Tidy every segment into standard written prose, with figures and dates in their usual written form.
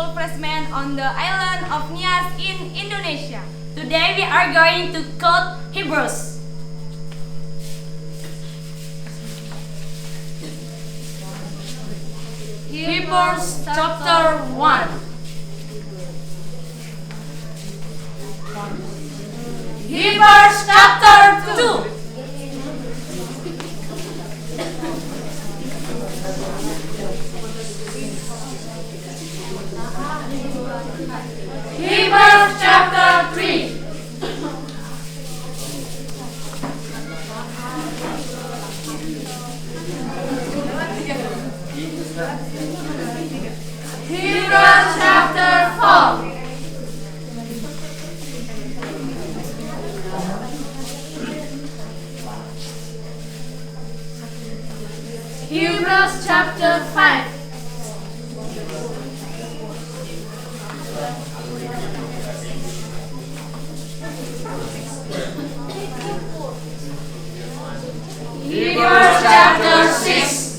school freshmen on the island of Nias in Indonesia. Today we are going to quote Hebrews. Hebrews chapter 1. Hebrews chapter 2. Hebrews chapter 3. Hebrews chapter 4. Hebrews chapter 5. Hebrews chapter 6.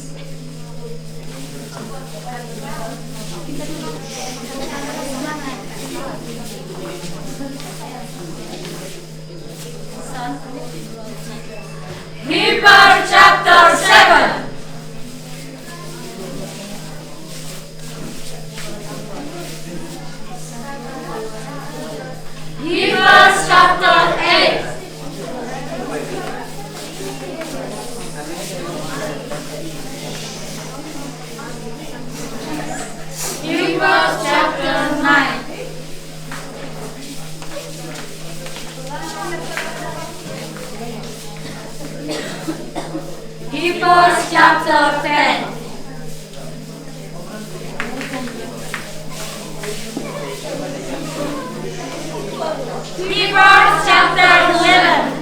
Hebrews chapter 7. Hebrews chapter 8. Hebrews chapter 9. Hebrews chapter 10. Hebrews chapter 11.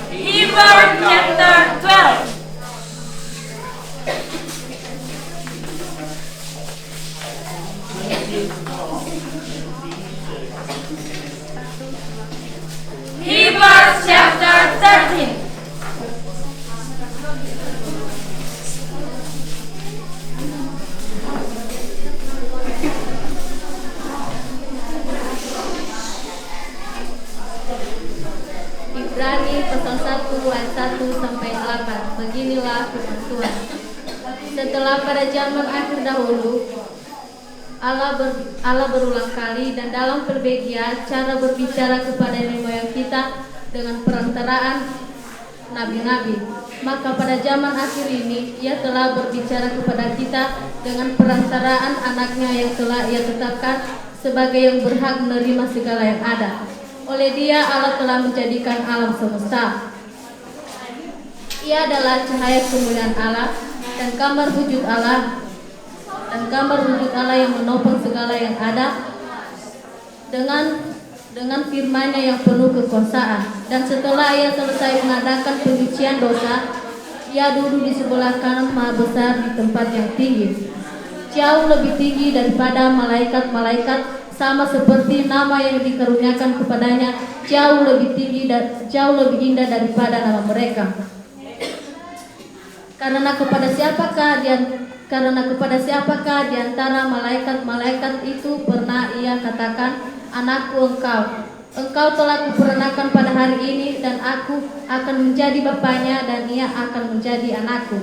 Hebrews chapter 12. Hebrews chapter 13. Ibrani pasal 1 ayat 1 sampai 8. Beginilah firman Tuhan. Setelah pada zaman akhir dahulu Allah berulang kali dan dalam perbedaan cara berbicara kepada nenek moyang kita dengan perantaraan nabi-nabi. Maka pada zaman akhir ini Ia telah berbicara kepada kita dengan perantaraan anaknya yang telah Ia tetapkan sebagai yang berhak menerima segala yang ada. Oleh Dia Allah telah menjadikan alam semesta. Ia adalah cahaya kemuliaan Allah dan gambar wujud Allah yang menopang segala yang ada dengan firman-Nya yang penuh kekuasaan. Dan setelah Ia selesai mengadakan penyucian dosa, Ia duduk di sebelah kanan Maha Besar di tempat yang tinggi, jauh lebih tinggi daripada malaikat-malaikat, sama seperti nama yang dikaruniakan kepadanya jauh lebih tinggi dan jauh lebih indah daripada nama mereka. Karena kepada siapakah di antara malaikat-malaikat itu pernah Ia katakan, anakku engkau telah kuperanakan pada hari ini, dan aku akan menjadi bapaknya dan ia akan menjadi anakku.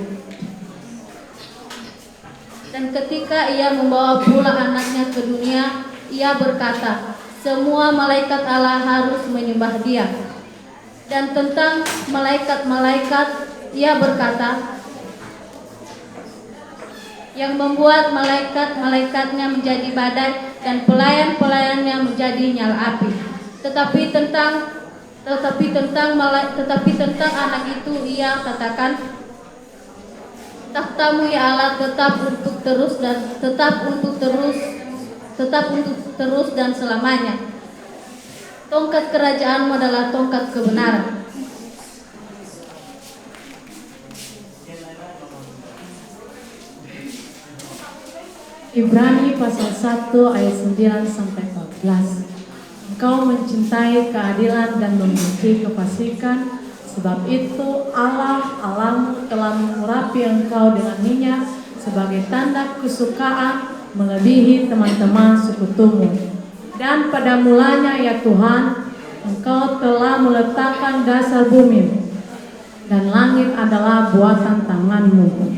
Dan ketika Ia membawa pula anaknya ke dunia, Ia berkata, semua malaikat Allah harus menyembah Dia. Dan tentang malaikat-malaikat Ia berkata, yang membuat malaikat-malaikatnya menjadi badai dan pelayan-pelayannya menjadi nyala api. Tetapi tentang anak itu Ia katakan, takhtamu ya Allah tetap untuk terus dan selamanya. Tongkat kerajaanmu adalah tongkat kebenaran. Ibrani pasal 1 ayat 9 sampai 14. Engkau mencintai keadilan dan membenci kefasikan. Sebab itu Allah Allahmu telah mengurapi engkau dengan minyak sebagai tanda kesukaan melebihi teman-teman sekutumu. Dan pada mulanya ya Tuhan, engkau telah meletakkan dasar bumi dan langit adalah buatan tanganmu.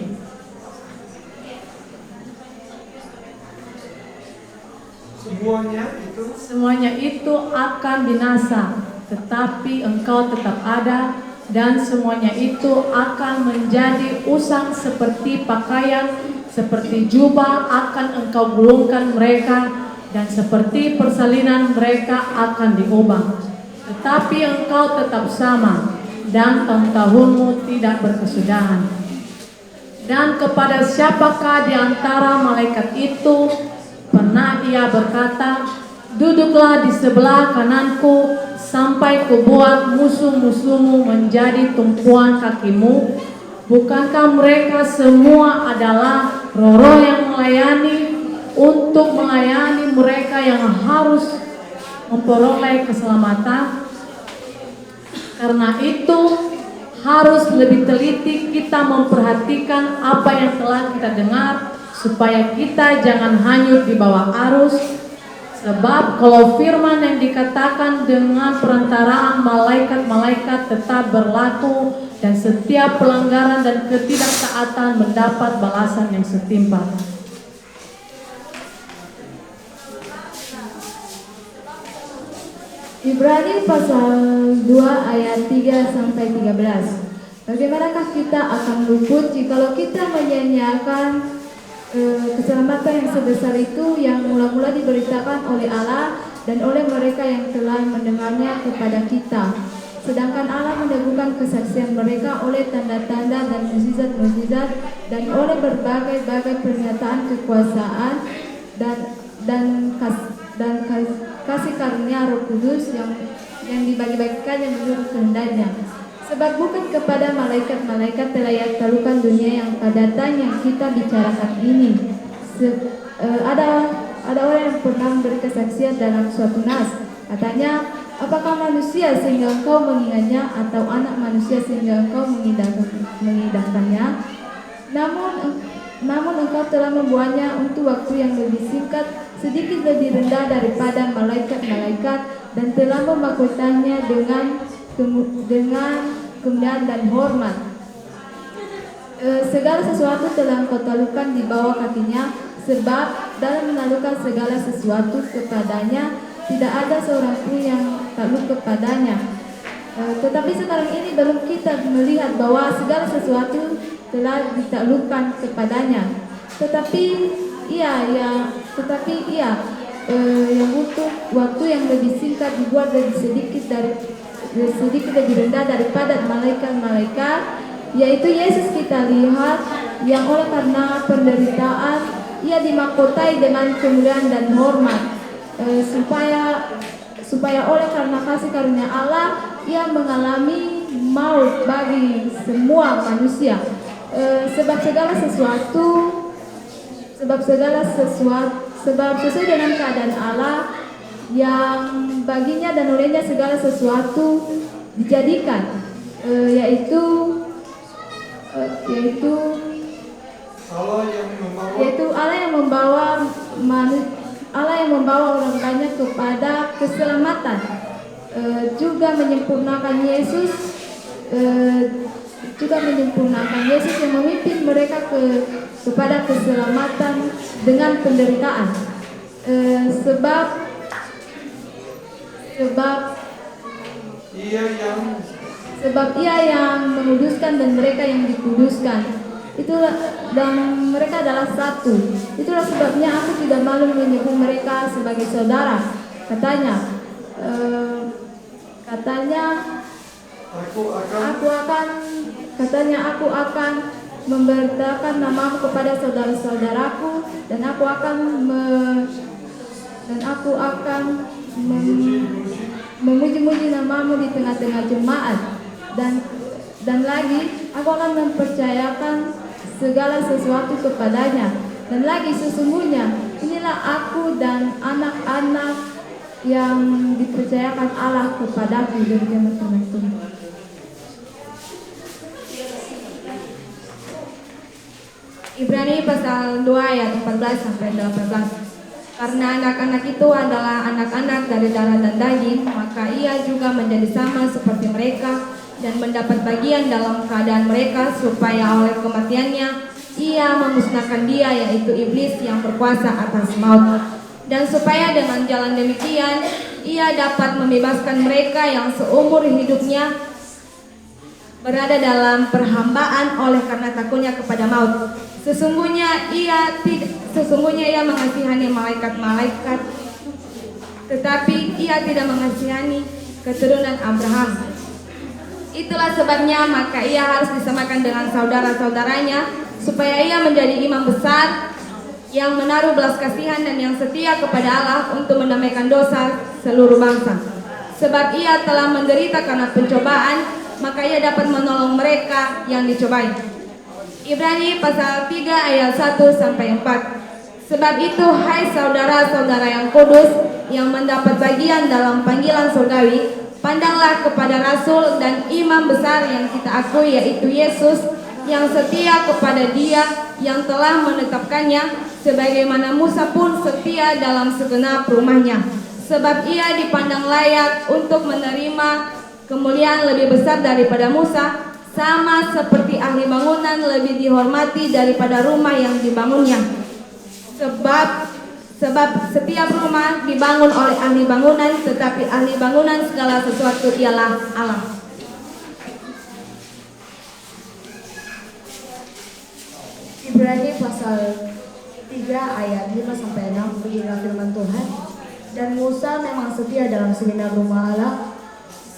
Semuanya itu akan binasa, tetapi engkau tetap ada, dan semuanya itu akan menjadi usang seperti pakaian, seperti jubah akan engkau gulungkan mereka, dan seperti persalinan mereka akan diubah. Tetapi engkau tetap sama, dan tahun-tahunmu tidak berkesudahan. Dan kepada siapakah di antara malaikat itu pernah ia berkata, duduklah di sebelah kananku sampai kubuat musuh-musuhmu menjadi tumpuan kakimu? Bukankah mereka semua adalah roh-roh yang melayani untuk melayani mereka yang harus memperoleh keselamatan? Karena itu harus lebih teliti kita memperhatikan apa yang telah kita dengar, supaya kita jangan hanyut di bawah arus. Sebab kalau firman yang dikatakan dengan perantaraan malaikat-malaikat tetap berlaku, dan setiap pelanggaran dan ketidaktaatan mendapat balasan yang setimpal. Ibrani pasal 2 ayat 3 sampai 13. Bagaimanakah kita akan luput jikalau kita menyia-nyiakan keselamatan yang sebesar itu yang mula-mula diberitakan oleh Allah dan oleh mereka yang telah mendengarnya kepada kita. Sedangkan Allah meneguhkan kesaksian mereka oleh tanda-tanda dan mukjizat-mukjizat dan oleh berbagai-bagai pernyataan kekuasaan dan kasih karunia Roh Kudus yang dibagi-bagikannya menurut kehendaknya. Sebab bukan kepada malaikat-malaikat telah ia taklukkan dunia yang padatan yang kita bicarakan ini. Ada orang yang pernah memberi kesaksian dalam suatu nas. Katanya, apakah manusia sehingga engkau mengingatnya, atau anak manusia sehingga engkau mengidahkannya? Namun engkau telah membuatnya untuk waktu yang lebih singkat, sedikit lebih rendah daripada malaikat-malaikat, dan telah memahkotakannya dengan kemuliaan dan hormat. Segala sesuatu telah engkau taklukkan di bawah kakinya, sebab dalam menaklukkan segala sesuatu kepadanya tidak ada seorang pun yang takluk kepadanya. Tetapi sekarang ini belum kita melihat bahwa segala sesuatu telah ditaklukkan kepadanya. Tetapi ia yang butuh waktu yang lebih singkat dibuat lebih sedikit lebih rendah daripada malaikat-malaikat, yaitu Yesus kita lihat, yang oleh karena penderitaan ia dimahkotai dengan kemuliaan dan hormat, supaya oleh karena kasih karunia Allah ia mengalami maut bagi semua manusia. Sebab sesuai dengan keadaan Allah yang baginya dan olehnya segala sesuatu dijadikan, yaitu Allah yang membawa orang banyak kepada keselamatan, juga menyempurnakan Yesus yang memimpin mereka kepada keselamatan dengan penderitaan. Sebab ia yang menguduskan dan mereka yang dikuduskan. Dan mereka adalah satu. Itulah sebabnya aku tidak malu menyebut mereka sebagai saudara. Katanya aku akan memberitakan namamu kepada saudara-saudaraku, dan aku akan memuji-muji namamu di tengah-tengah jemaat, dan lagi aku akan mempercayakan segala sesuatu kepadanya. Dan lagi sesungguhnya inilah aku dan anak-anak yang dipercayakan Allah kepadaku dari zaman permaisuri. Ibrani pasal 2 ayat 14 sampai 18. Karena anak-anak itu adalah anak-anak dari darah dan daging, maka ia juga menjadi sama seperti mereka dan mendapat bagian dalam keadaan mereka, supaya oleh kematiannya ia memusnahkan dia, yaitu iblis yang berkuasa atas maut, dan supaya dengan jalan demikian ia dapat membebaskan mereka yang seumur hidupnya berada dalam perhambaan oleh karena takutnya kepada maut. Sesungguhnya ia mengasihani malaikat-malaikat, tetapi ia tidak mengasihani keturunan Abraham. Itulah sebabnya maka ia harus disamakan dengan saudara-saudaranya, supaya ia menjadi imam besar yang menaruh belas kasihan dan yang setia kepada Allah untuk mendamaikan dosa seluruh bangsa. Sebab ia telah menderita karena pencobaan, maka ia dapat menolong mereka yang dicobai. Ibrani pasal 3 ayat 1 sampai 4. Sebab itu, hai saudara-saudara yang kudus, yang mendapat bagian dalam panggilan surgawi, pandanglah kepada rasul dan imam besar yang kita akui, yaitu Yesus, yang setia kepada Dia yang telah menetapkannya, sebagaimana Musa pun setia dalam segenap rumahnya. Sebab ia dipandang layak untuk menerima kemuliaan lebih besar daripada Musa, sama seperti ahli bangunan lebih dihormati daripada rumah yang dibangunnya. Sebab setiap rumah dibangun oleh ahli bangunan, tetapi ahli bangunan segala sesuatu ialah Allah. Ibrani pasal 3 ayat 5 sampai 6, beginilah firman Tuhan. Dan Musa memang setia dalam segenap rumah Allah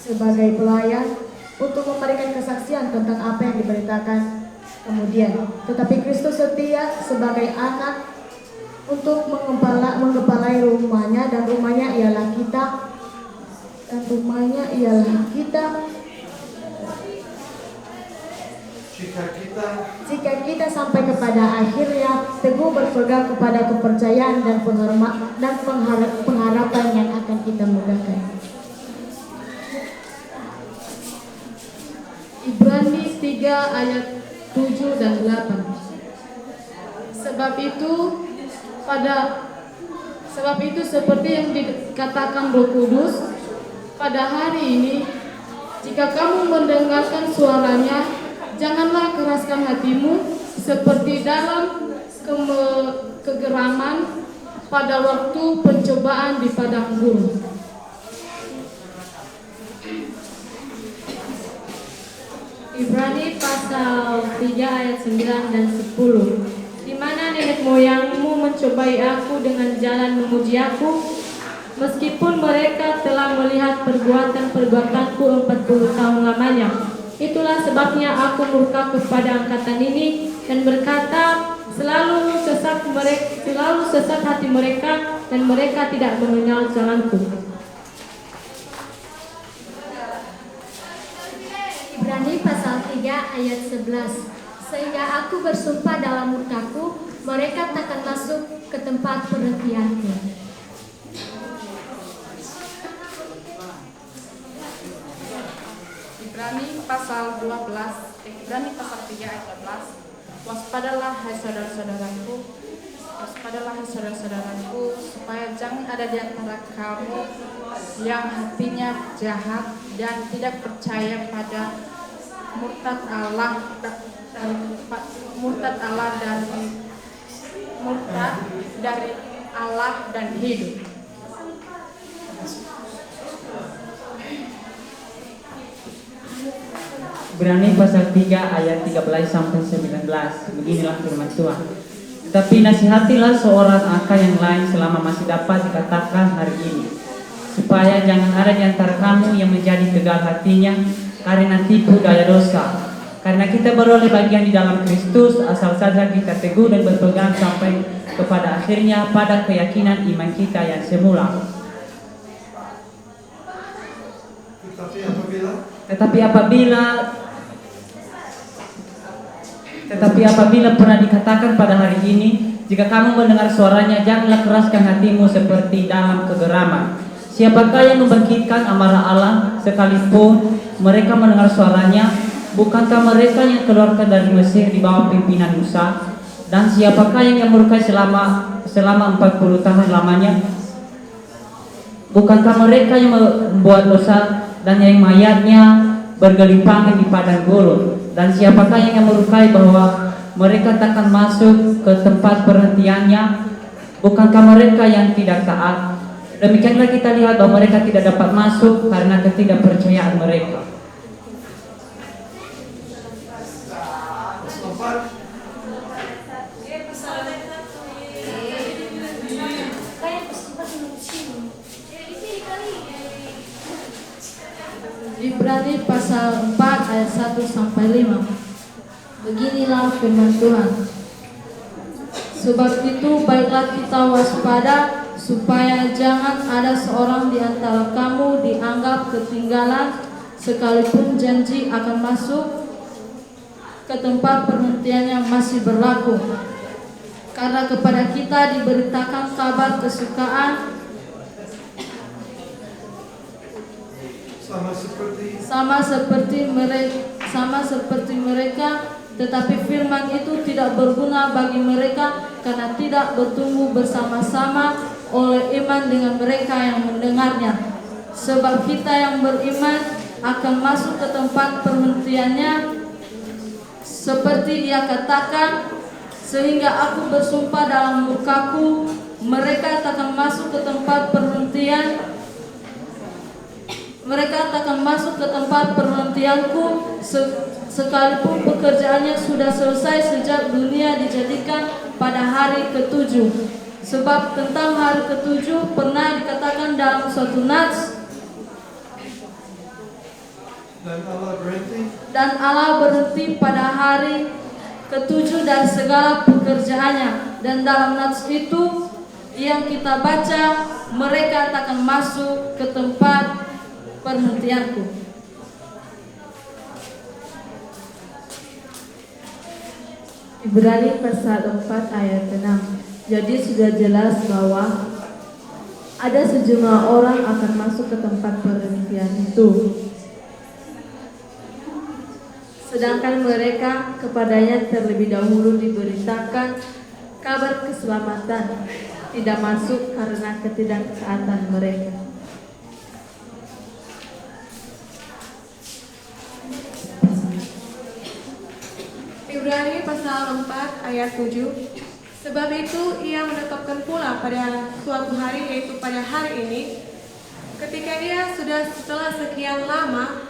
sebagai pelayan untuk memberikan kesaksian tentang apa yang diberitakan kemudian. Tetapi Kristus setia sebagai anak untuk mengepalai rumahnya, dan rumahnya ialah kita. Jika kita sampai kepada akhirnya teguh berpegang kepada kepercayaan dan pengharapan yang akan kita mudahkan. Ibrani 3 ayat 7 dan 8. Sebab itu seperti yang dikatakan Roh Kudus, pada hari ini jika kamu mendengarkan suaranya, janganlah keraskan hatimu seperti dalam kegeraman pada waktu pencobaan di padang gurun. Ibrani pasal 3 ayat 9 dan 10. Di mana nenek moyangmu mencobai aku dengan jalan memuji aku, meskipun mereka telah melihat perbuatanku 40 tahun lamanya. Itulah sebabnya aku murka kepada angkatan ini dan berkata, selalu sesat hati mereka, dan mereka tidak mengenal jalanku. Ibrani pasal 3 ayat 11. Sehingga aku bersumpah dalam murkaku, mereka takkan masuk ke tempat perhentianku. Ibrani pasal 3 ayat 12. Waspadalah hai saudara-saudaraku, supaya jangan ada di antara kamu yang hatinya jahat dan tidak percaya pada murtad Allah dari Allah dan hidup. Ibrani pasal 3 ayat 13 sampai 19. Beginilah firman Tuhan. Tetapi nasihatilah seorang akan yang lain selama masih dapat dikatakan hari ini, supaya jangan ada di antara kamu yang menjadi tegal hatinya karena tipu daya dosa. Karena kita beroleh bagian di dalam Kristus, asal saja kita teguh dan berpegang sampai kepada akhirnya pada keyakinan iman kita yang semula. Tetapi apabila pernah dikatakan pada hari ini, jika kamu mendengar suaranya, janganlah keraskan hatimu seperti dalam kegeraman. Siapakah yang membangkitkan amarah Allah sekalipun mereka mendengar suaranya? Bukankah mereka yang keluarkan dari Mesir di bawah pimpinan Musa? Dan siapakah yang murkai selama 40 tahun lamanya? Bukankah mereka yang membuat dosa dan yang mayatnya bergelimpangan di padang gurun? Dan siapakah yang murkai bahwa mereka takkan masuk ke tempat perhentiannya? Bukankah mereka yang tidak taat? Demikianlah kita lihat bahwa mereka tidak dapat masuk karena ketidakpercayaan mereka. Ibrani pasal 4 ayat 1 sampai 5. Beginilah firman Tuhan. Sebab itu baiklah kita waspada supaya jangan ada seorang di antara kamu dianggap ketinggalan sekalipun janji akan masuk ke tempat perhentiannya masih berlaku. Karena kepada kita diberitakan kabar kesukaan sama seperti mereka, tetapi firman itu tidak berguna bagi mereka karena tidak bertumbuh bersama-sama oleh iman dengan mereka yang mendengarnya. Sebab kita yang beriman akan masuk ke tempat perhentiannya, seperti dia katakan, sehingga aku bersumpah dalam murkaku, mereka takkan masuk ke tempat perhentian. Mereka takkan masuk ke tempat perhentianku sekalipun pekerjaannya sudah selesai sejak dunia dijadikan pada hari ke-7. Sebab tentang hari ke-7 pernah dikatakan dalam suatu nats, dan Allah berhenti pada hari ke-7 dari segala pekerjaannya. Dan dalam nats itu yang kita baca, mereka takkan masuk ke tempat perhentianku. Ibrani pasal 4 ayat 6. Jadi sudah jelas bahwa ada sejumlah orang akan masuk ke tempat perhentian itu, sedangkan mereka kepadanya terlebih dahulu diberitakan kabar keselamatan, tidak masuk karena ketidaktaatan mereka. Ibrani pasal 4 ayat 7. Sebab itu ia menetapkan pula pada suatu hari, yaitu pada hari ini, ketika ia sudah setelah sekian lama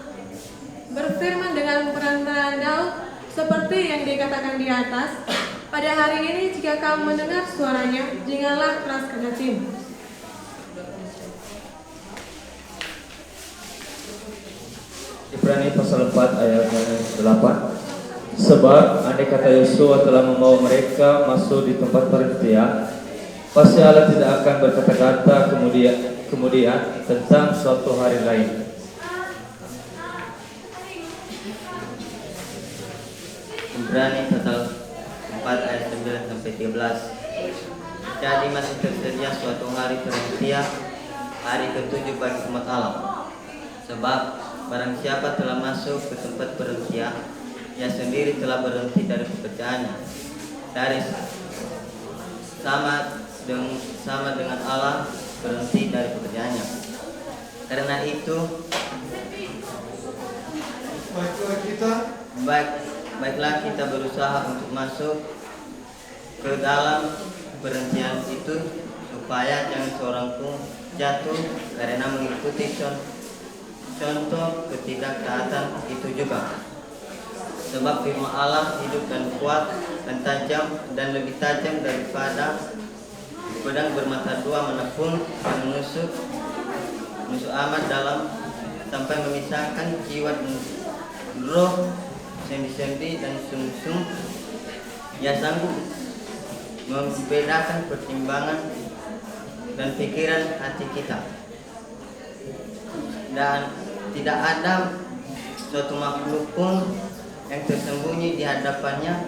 berfirman dengan perantaraan Daud, seperti yang dikatakan di atas, pada hari ini jika kamu mendengar suaranya, janganlah keraskan hatimu. Ibrani pasal 4 ayat 8. Sebab andai kata Yosua telah membawa mereka masuk di tempat perhentian, pasti Allah tidak akan berkata-kata kemudian tentang suatu hari lain. Ibrani pasal 4 ayat 9 sampai 13. Jadi masih tersedia suatu hari perhentian, hari ke-7 bagi umat Allah. Sebab barang siapa telah masuk ke tempat perhentian, ia sendiri telah berhenti dari pekerjaannya, dari sama dengan Allah berhenti dari pekerjaannya. Karena itu baiklah kita berusaha untuk masuk ke dalam perhentian itu, supaya jangan seorang pun jatuh karena mengikuti contoh ketidaktaatan itu juga. Sebab firman Allah hidup dan kuat dan tajam dan lebih tajam daripada pedang bermata dua manapun, dan menusuk amat dalam sampai memisahkan jiwa dan roh, sendi-sendi dan sumsum. Ia sanggup membedakan pertimbangan dan pikiran hati kita, dan tidak ada suatu makhluk pun yang tersembunyi di hadapannya,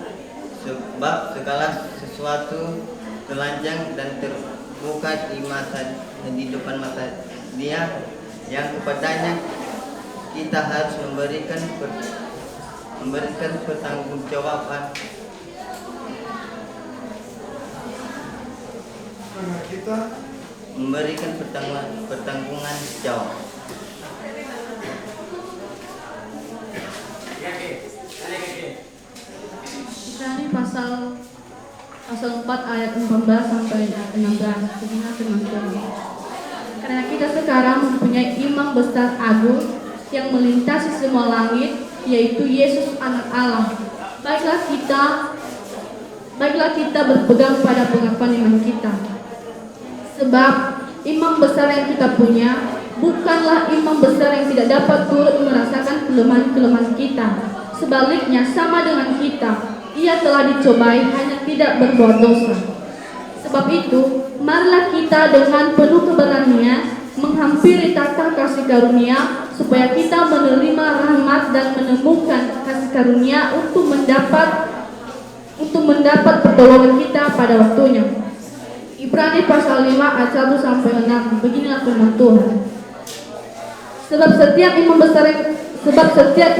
sebab segala sesuatu telanjang dan terbuka di depan Dia yang kepadanya kita harus memberikan pertanggungjawaban. Memberikan pertanggungan jawab. Ibrani pasal 4 ayat 14 sampai 16. Beginilah firman Tuhan. Karena kita sekarang mempunyai imam besar agung yang melintasi semua langit, yaitu Yesus Anak Allah. Baiklah kita berpegang pada pengakuan iman kita. Sebab imam besar yang kita punya bukanlah imam besar yang tidak dapat turut merasakan kelemahan-kelemahan kita. Sebaliknya sama dengan kita, ia telah dicobai hanya tidak berbuat dosa. Sebab itu, marilah kita dengan penuh keberanian menghampiri takhta kasih karunia, supaya kita menerima rahmat dan menemukan kasih karunia untuk mendapat pertolongan kita pada waktunya. Ibrani pasal 5 ayat 1 sampai 6. Beginilah firman Tuhan. Sebab setiap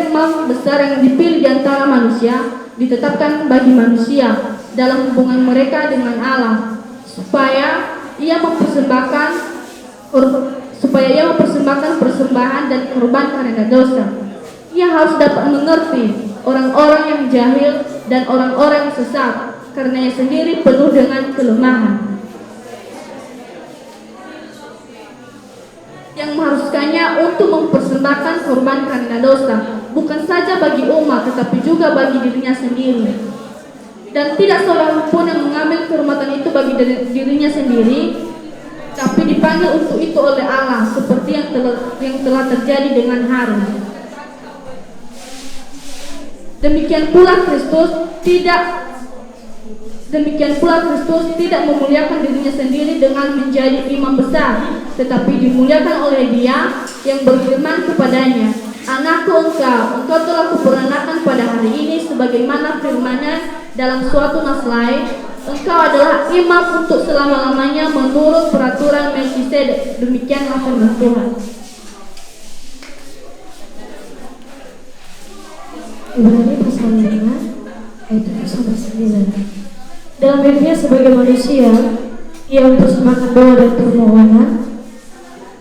imam besar yang dipilih di antara manusia ditetapkan bagi manusia dalam hubungan mereka dengan Allah, supaya ia mempersembahkan persembahan dan korban karena dosa. Ia harus dapat mengerti orang-orang yang jahil dan orang-orang yang sesat, karena ia sendiri penuh dengan kelemahan, yang mengharuskannya untuk mempersembahkan korban karena dosa, bukan saja bagi umat tetapi juga bagi dirinya sendiri. Dan tidak seorang pun yang mengambil kehormatan itu bagi dirinya sendiri, tapi dipanggil untuk itu oleh Allah, seperti yang telah terjadi dengan Harun. Demikian pula Kristus tidak memuliakan dirinya sendiri dengan menjadi imam besar, tetapi dimuliakan oleh Dia yang berfirman kepadanya, "Anakku, engkau telah kuperanakan pada hari ini sebagaimana firman-Nya dalam suatu nas lain, engkau adalah imam untuk selama-lamanya menurut peraturan Melkisedek." Demikianlah firman Tuhan. Ibrani pasal 5 ayat 7 sampai 9. Dalam hidupnya sebagai manusia, ia mempersembahkan doa dan permohonan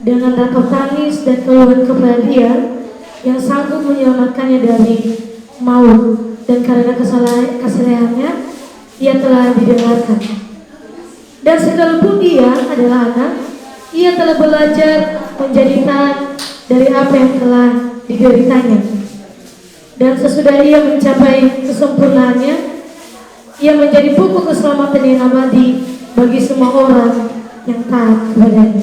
dengan ratap tangis dan keluhan kepada Dia yang sanggup menyelamatkannya dari maut, dan karena kesalehannya ia telah didengarkan. Dan sekalipun dia adalah anak, ia telah belajar menjadi taat dari apa yang telah dideritanya. Dan sesudah ia mencapai kesempurnaannya, ia menjadi pokok keselamatan yang abadi bagi semua orang yang taat kepadanya.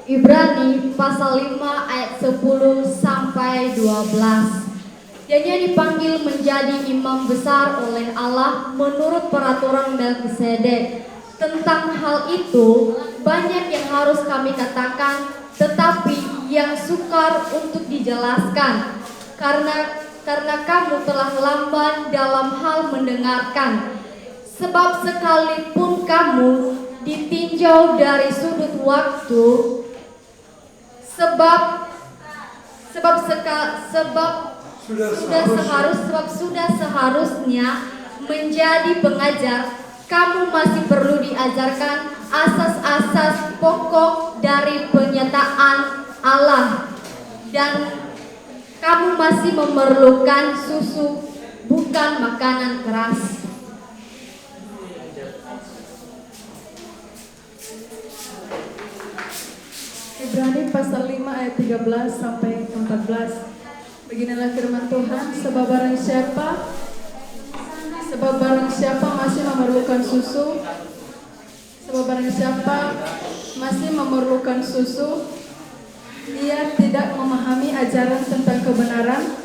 Ibrani pasal 5 ayat 10 sampai 12. Dan ia dipanggil menjadi imam besar oleh Allah menurut peraturan Melkisedek. Tentang hal itu banyak yang harus kami katakan, tetapi yang sukar untuk dijelaskan, karena kamu telah lamban dalam hal mendengarkan. Sebab sekalipun kamu ditinjau dari sudut waktu, sudah seharusnya menjadi pengajar, kamu masih perlu diajarkan asas-asas pokok dari penyataan Allah, dan kamu masih memerlukan susu, bukan makanan keras. Ibrani pasal 5 ayat 13 sampai 14. Beginilah firman Tuhan, sebab barang siapa masih memerlukan susu, ia tidak memahami ajaran tentang kebenaran,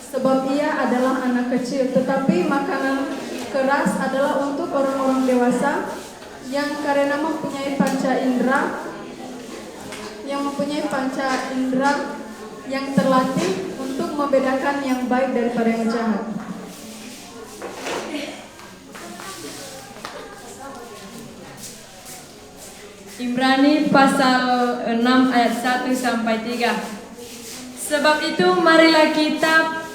sebab ia adalah anak kecil. Tetapi makanan keras adalah untuk orang-orang dewasa yang karena mempunyai panca indera yang terlatih untuk membedakan yang baik daripada yang jahat. Ibrani pasal 6 ayat 1 sampai 3. Sebab itu marilah kita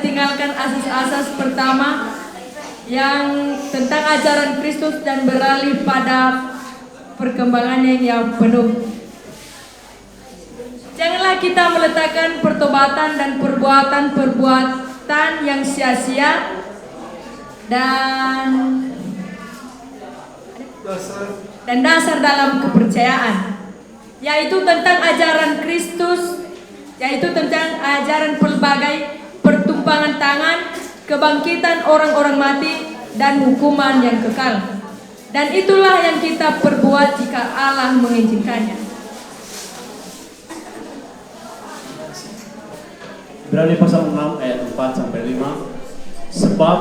tinggalkan asas-asas pertama yang tentang ajaran Kristus dan beralih pada perkembangannya yang penuh. Janganlah kita meletakkan pertobatan dan perbuatan yang sia-sia dan dasar dalam kepercayaan, yaitu tentang ajaran Kristus, yaitu tentang ajaran pelbagai pertumpangan tangan, kebangkitan orang-orang mati, dan hukuman yang kekal. Dan itulah yang kita perbuat jika Allah mengizinkannya. Ibrani pasal 6 ayat 4 sampai 5. Sebab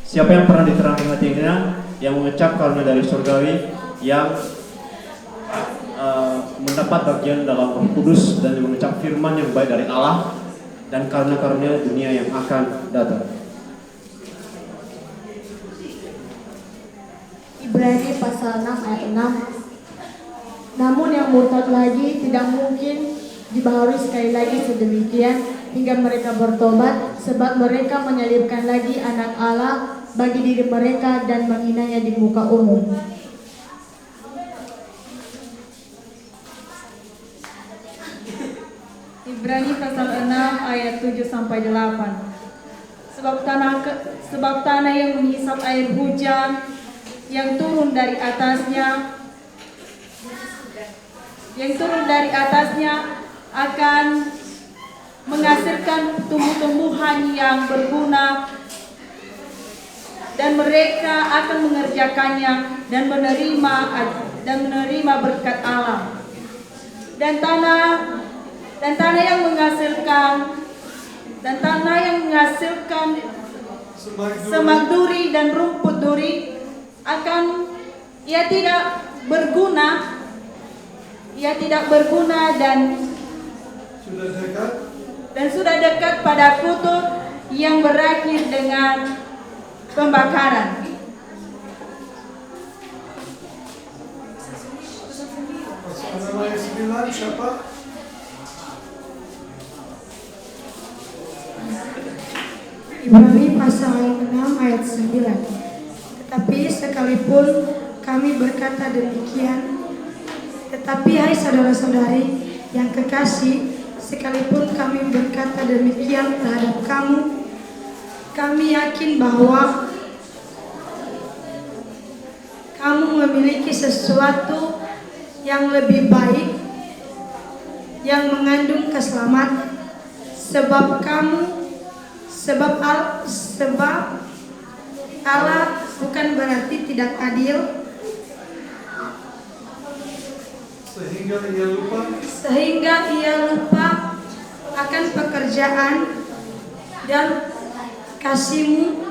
siapa yang pernah diterangkan hatinya, yang mengecap karunia dari surgawi, yang mendapat bagian dalam Roh Kudus dan mengecap firman yang baik dari Allah dan karunia-karunia dunia yang akan datang. Ibrani pasal 6 ayat 6. Namun yang murtad lagi tidak mungkin dibaharui sekali lagi sedemikian hingga mereka bertobat, sebab mereka menyalibkan lagi anak Allah bagi diri mereka dan menghinanya di muka umum. Ibrani pasal 6 ayat 7 sampai 8. Sebab tanah yang menghisap air hujan yang turun dari atasnya akan menghasilkan tumbuh-tumbuhan yang berguna, dan mereka akan mengerjakannya dan menerima berkat Allah. Dan tanah yang menghasilkan semak duri dan rumput duri akan tidak berguna dan sudah dekat pada kutu yang berakhir dengan pembakaran. Ibrani pasal 6 ayat 9. Tetapi sekalipun kami berkata demikian, tetapi hai saudara-saudari yang kekasih, sekalipun kami berkata demikian terhadap kamu, kami yakin bahwa kamu memiliki sesuatu yang lebih baik, yang mengandung keselamatan, sebab Allah bukan berarti tidak adil, sehingga ia lupa akan pekerjaan dan kasihmu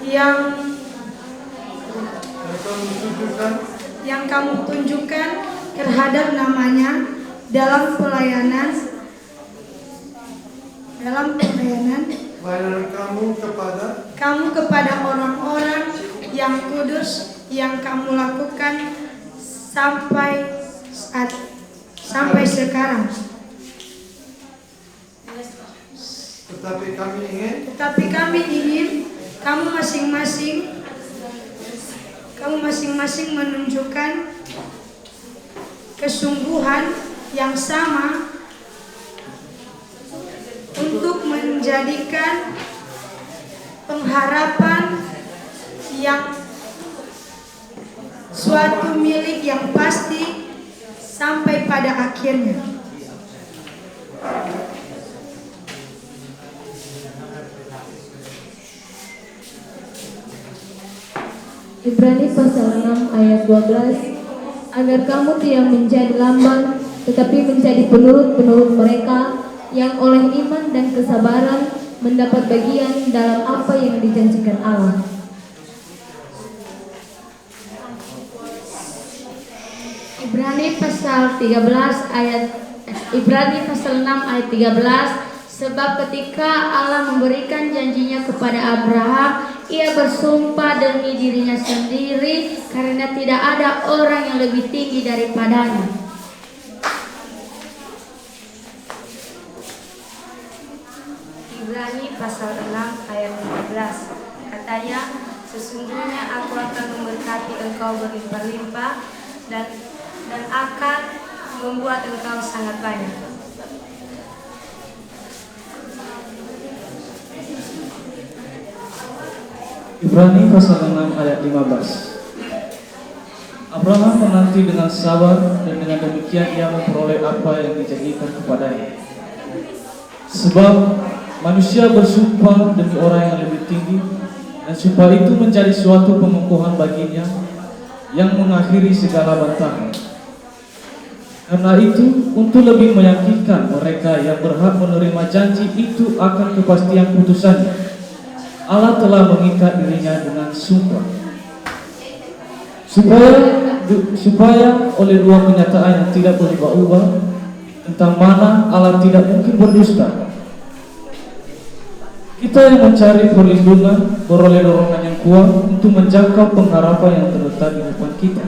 yang kamu tunjukkan terhadap namanya dalam pelayanan kamu kepada orang-orang yang kudus yang kamu lakukan sampai sekarang. Tetapi kami ingin kamu masing-masing menunjukkan kesungguhan yang sama untuk menjadikan pengharapan yang suatu milik yang pasti sampai pada akhirnya. Ibrani pasal 6 ayat 12. Agar kamu tidak menjadi lamban, tetapi menjadi penurut-penurut mereka yang oleh iman dan kesabaran mendapat bagian dalam apa yang dijanjikan Allah. Ibrani pasal 6 ayat 13. Sebab ketika Allah memberikan janjinya kepada Abraham, ia bersumpah demi dirinya sendiri karena tidak ada orang yang lebih tinggi daripadanya. Ibrani pasal 6 ayat 15. Katanya, sesungguhnya aku akan memberkati engkau berlimpah-limpah dan akan membuat engkau sangat banyak. Ibrani pasal 6 ayat 15. Abraham menanti dengan sabar dan dengan demikian ia memperoleh apa yang dijanjikan kepadanya. Sebab manusia bersumpah demi orang yang lebih tinggi, dan sumpah itu menjadi suatu pengukuhan baginya yang mengakhiri segala bantahan. Karena itu, untuk lebih meyakinkan mereka yang berhak menerima janji itu akan kepastian putusannya, Allah telah mengikat dirinya dengan sumpah, supaya oleh dua kenyataan yang tidak berubah-ubah tentang mana Allah tidak mungkin berdusta, kita yang mencari perlindungan beroleh dorongan yang kuat untuk menjangkau pengharapan yang terletak di depan kita.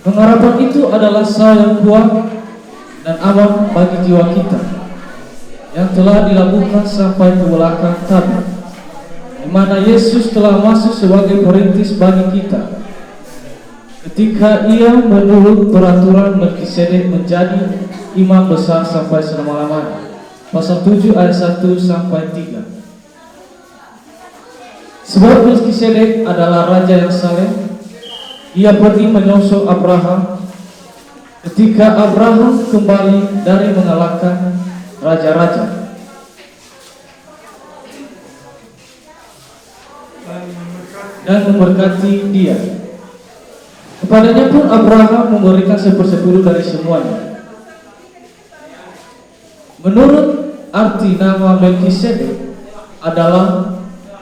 Pengharapan itu adalah sah yang kuat dan aman bagi jiwa kita, yang telah dilabuhkan sampai ke belakang tabir, di mana Yesus telah masuk sebagai perintis bagi kita ketika ia menurut peraturan Melkisedek menjadi imam besar sampai selama-lamanya. Pasal 7 ayat 1 sampai 3. Sebab Melkisedek adalah raja yang saleh. Ia pergi menyosok Abraham ketika Abraham kembali dari mengalahkan raja-raja. Dan memberkati dia. Kepadanya pun Abraham memberikan 1/10 dari semuanya. Menurut arti nama Melkisedek adalah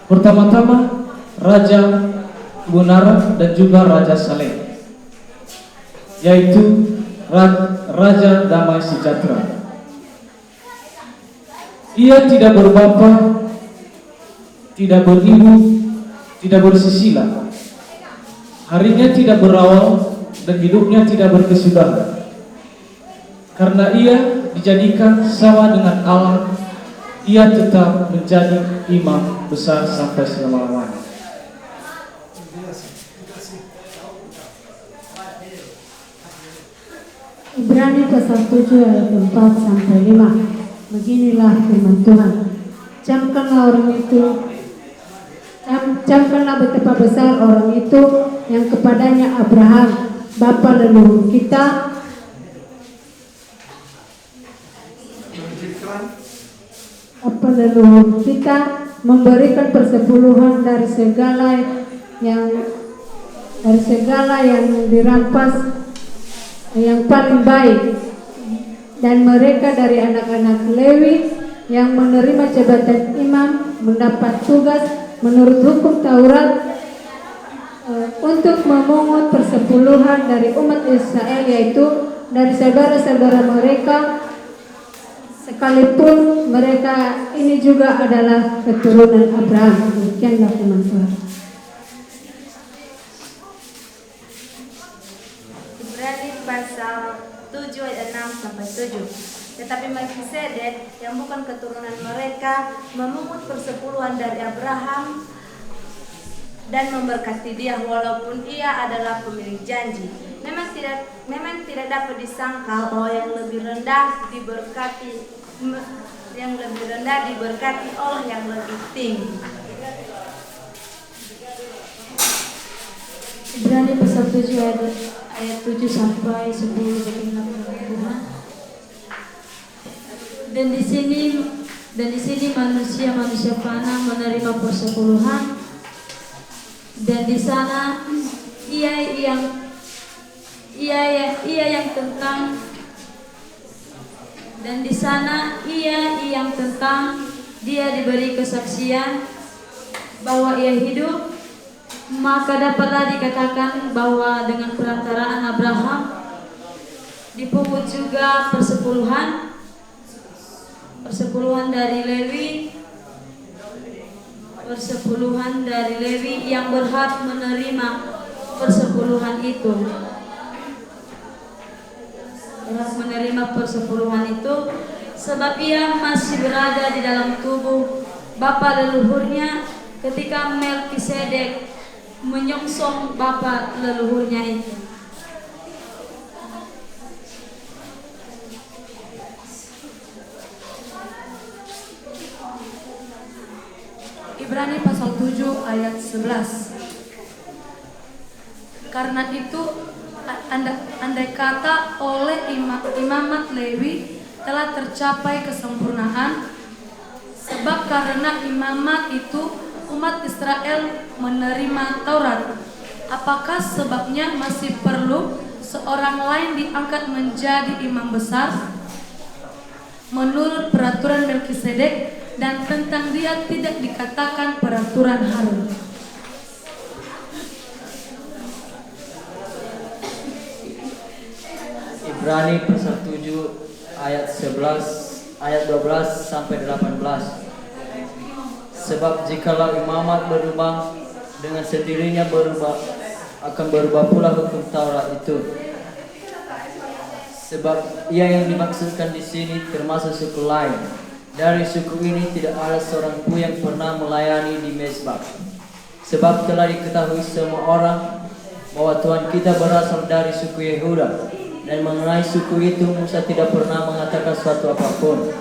pertama-tama raja kebenaran dan juga raja saleh, yaitu raja damai sejahtera. Ia tidak berbapa, tidak beribu, tidak bersusila, harinya tidak berawal dan hidupnya tidak berkesudahan. Karena ia dijadikan sama dengan Allah, ia tetap menjadi imam besar sampai selama-lamanya. Ibrani pasal 7 ayat 4 sampai 5. Beginilah firman Tuhan. Camkanlah betapa besar orang itu yang kepadanya Abraham, bapa leluhur kita, memberikan persepuluhan dari segala yang dirampas yang paling baik, dan mereka dari anak-anak Lewi yang menerima jabatan imam mendapat tugas menurut hukum Taurat untuk memungut persepuluhan dari umat Israel, yaitu dari saudara-saudara mereka, sekalipun mereka ini juga adalah keturunan Abraham. Demikianlah firman Tuhan. Pasal 7 ayat 6 sampai 7. Tetapi Melkisedek yang bukan keturunan mereka memungut persepuluhan dari Abraham dan memberkati dia walaupun ia adalah pemilik janji. Memang tidak dapat disangka bahwa yang lebih rendah diberkati oleh yang lebih tinggi. Ibrani pasal 7 ayat 7 sampai 10. Beginilah firman Tuhan. Dan di sini manusia fana menerima persepuluhan, dan di sana ia yang tentang dia diberi kesaksian bahwa ia hidup, maka dapatlah dikatakan bahwa dengan perantaraan Abraham dipungut juga persepuluhan, persepuluhan dari Lewi yang berhak menerima persepuluhan itu. Sebab ia masih berada di dalam tubuh bapa leluhurnya ketika Melkisedek menyongsong bapa leluhurnya itu. Ibrani pasal 7 ayat 11. Karena itu andai kata oleh imamat Lewi telah tercapai kesempurnaan, sebab karena imamat itu umat Israel menerima Taurat, apakah sebabnya masih perlu seorang lain diangkat menjadi imam besar menurut peraturan Melkisedek, dan tentang dia tidak dikatakan peraturan Harun. Ibrani pasal 7 ayat 12 sampai 18. Sebab jikalau imamat berubah, dengan sendirinya akan berubah pula hukum Taurat itu. Sebab ia yang dimaksudkan di sini termasuk suku lain. Dari suku ini tidak ada seorang pun yang pernah melayani di mezbah. Sebab telah diketahui semua orang bahwa Tuhan kita berasal dari suku Yehuda, dan mengenai suku itu Musa tidak pernah mengatakan suatu apapun.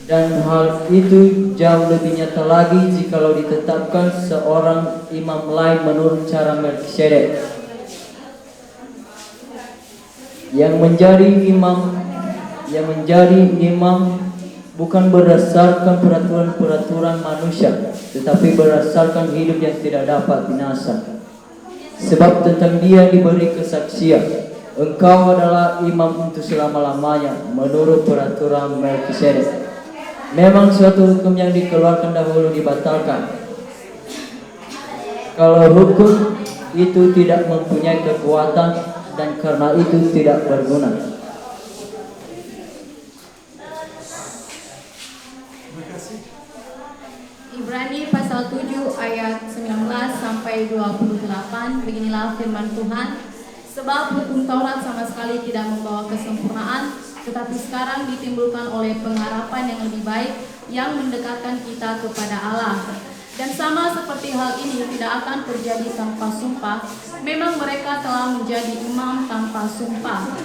Dan hal itu jauh lebih nyata lagi jikalau ditetapkan seorang imam lain menurut cara Melkisedek, yang menjadi imam bukan berdasarkan peraturan manusia, tetapi berdasarkan hidup yang tidak dapat binasa. Sebab tentang dia diberi kesaksian, engkau adalah imam untuk selama-lamanya menurut peraturan Melkisedek. Memang suatu hukum yang dikeluarkan dahulu dibatalkan, kalau hukum itu tidak mempunyai kekuatan dan karena itu tidak berguna. Ibrani pasal 7 ayat 19 sampai 28. Beginilah firman Tuhan. Sebab hukum Taurat sama sekali tidak membawa kesempurnaan, tetapi sekarang ditimbulkan oleh pengharapan yang lebih baik yang mendekatkan kita kepada Allah. Dan sama seperti hal ini tidak akan terjadi tanpa sumpah. Memang mereka telah menjadi imam tanpa sumpah,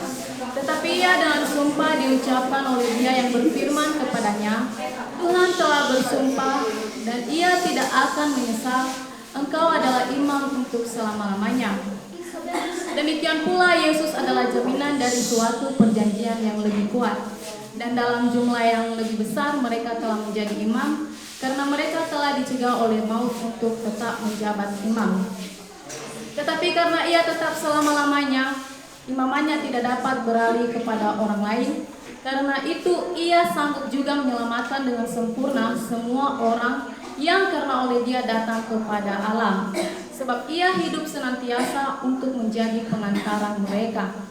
tetapi ia dengan sumpah diucapkan oleh dia yang berfirman kepadanya, Tuhan telah bersumpah dan ia tidak akan menyesal, engkau adalah imam untuk selama-lamanya. Demikian pula Yesus adalah jaminan dari suatu perjanjian yang lebih kuat. Dan dalam jumlah yang lebih besar mereka telah menjadi imam, karena mereka telah dicegah oleh maut untuk tetap menjabat imam. Tetapi karena ia tetap selama-lamanya, imamannya tidak dapat beralih kepada orang lain. Karena itu ia sanggup juga menyelamatkan dengan sempurna semua orang yang karena oleh dia datang kepada Allah. Sebab ia hidup senantiasa untuk menjadi pengantara mereka.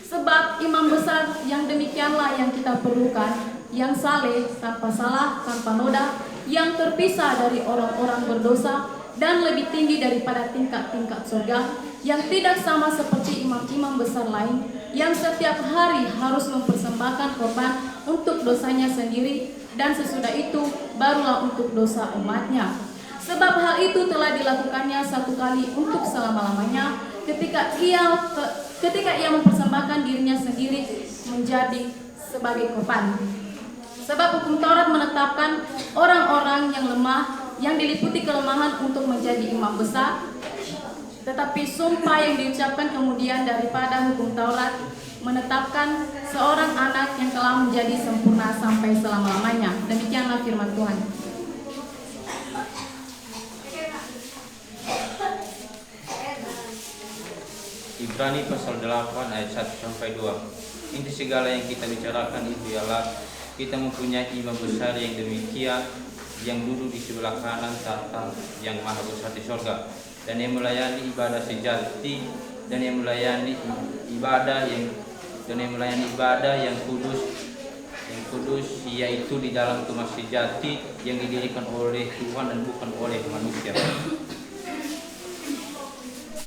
Sebab imam besar yang demikianlah yang kita perlukan, yang saleh, tanpa salah, tanpa noda, yang terpisah dari orang-orang berdosa, dan lebih tinggi daripada tingkat-tingkat surga, yang tidak sama seperti imam-imam besar lain, yang setiap hari harus mempersembahkan korban untuk dosanya sendiri, dan sesudah itu barulah untuk dosa umatnya. Sebab hal itu telah dilakukannya satu kali untuk selama-lamanya, ketika ia mempersembahkan dirinya sendiri menjadi sebagai korban. Sebab hukum Taurat menetapkan orang-orang yang lemah, yang diliputi kelemahan untuk menjadi imam besar. Tetapi sumpah yang diucapkan kemudian daripada hukum Taurat menetapkan seorang anak yang telah menjadi sempurna sampai selama-lamanya. Demikianlah firman Tuhan. Ibrani pasal 8 ayat 1 sampai 2. Inti segala yang kita bicarakan itu ialah kita mempunyai imam besar yang demikian, yang duduk di sebelah kanan tahta yang maha besar di sorga, dan yang melayani ibadah sejati, dan yang melayani ibadah yang kudus, yang Kudus, yaitu di dalam kemah sejati yang didirikan oleh Tuhan dan bukan oleh manusia.